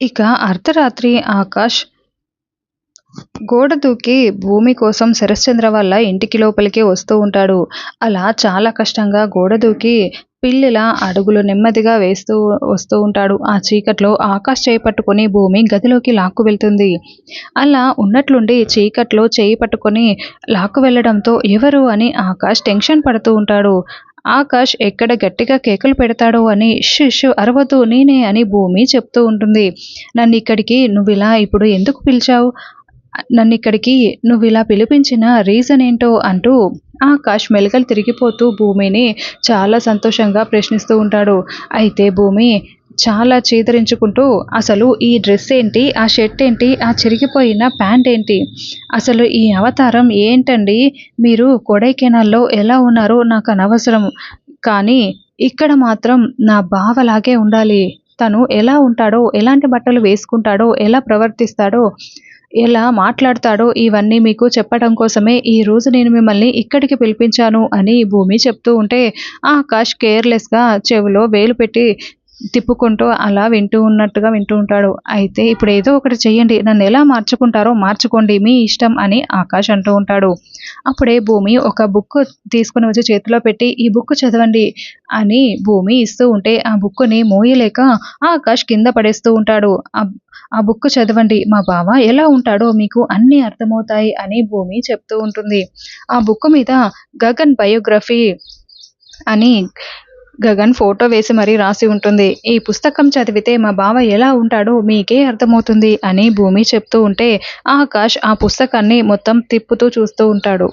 ఇక అర్ధరాత్రి ఆకాష్ గోడ దూకి భూమి కోసం శరశ్చంద్ర వాళ్ళ ఇంటికి లోపలికి వస్తూ ఉంటాడు. అలా చాలా కష్టంగా గోడ దూకి పిల్లిలా అడుగులు నెమ్మదిగా వేస్తూ వస్తూ ఉంటాడు. ఆ చీకట్లో ఆకాష్ చేయి పట్టుకొని భూమి గదిలోకి లాక్కు వెళ్తుంది. అలా ఉన్నట్లుండి చీకట్లో చేయి పట్టుకొని లాక్కు వెళ్ళడంతో ఎవరు అని ఆకాష్ టెన్షన్ పడుతూ ఉంటాడు. ఆకాష్ ఎక్కడ గట్టిగా కేకలు పెడతాడో అని షుషు అరవద్దు నేనే అని భూమి చెప్తూ ఉంటుంది. నన్నిక్కడికి నువ్విలా ఇప్పుడు ఎందుకు పిలిచావు? నన్నిక్కడికి నువ్విలా పిలిపించిన రీజన్ ఏంటో అంటూ ఆకాష్ మెలికలు తిరిగిపోతూ భూమిని చాలా సంతోషంగా ప్రశ్నిస్తూ ఉంటాడు. అయితే భూమి చాలా చీదరించుకుంటూ అసలు ఈ డ్రెస్ ఏంటి? ఆ షర్ట్ ఏంటి? ఆ చిరిగిపోయిన ప్యాంట్ ఏంటి? అసలు ఈ అవతారం ఏంటండి? మీరు కొడైకెనాల్‌లో ఎలా ఉన్నారో నాకనవసరం. కానీ ఇక్కడ మాత్రం నా బావలాగే ఉండాలి. తను ఎలా ఉంటాడో, ఎలాంటి బట్టలు వేసుకుంటాడో, ఎలా ప్రవర్తిస్తాడో, ఎలా మాట్లాడతాడో ఇవన్నీ మీకు చెప్పడం కోసమే ఈరోజు నేను మిమ్మల్ని ఇక్కడికి పిలిపించాను అని భూమి చెప్తూ ఉంటే ఆకాష్ కేర్‌లెస్‌గా చెవిలో వేలు పెట్టి తిప్పుకుంటూ అలా వింటూ ఉన్నట్టుగా వింటూ ఉంటాడు. అయితే ఇప్పుడు ఏదో ఒకటి చెయ్యండి. నన్నెలా మార్చుకుంటారో మార్చుకోండి. మీ ఇష్టం అని ఆకాష్ అంటూ ఉంటాడు. అప్పుడే భూమి ఒక బుక్ తీసుకొని వచ్చి చేతిలో పెట్టి ఈ బుక్ చదవండి అని భూమి ఇస్తూ ఉంటే ఆ బుక్కుని మోయలేక ఆకాష్ కింద పడేస్తూ ఉంటాడు. ఆ బుక్ చదవండి. మా బావ ఎలా ఉంటాడో మీకు అన్నీ అర్థమవుతాయి అని భూమి చెప్తూ ఉంటుంది. ఆ బుక్ మీద గగన్ బయోగ్రఫీ అని గగన్ ఫోటో వేసి మరీ రాసి ఉంటుంది. ఈ పుస్తకం చదివితే మా బావ ఎలా ఉంటాడో మీకే అర్థమవుతుంది అని భూమి చెప్తూ ఉంటే ఆకాష్ ఆ పుస్తకాన్ని మొత్తం తిప్పుతూ చూస్తూ ఉంటాడు.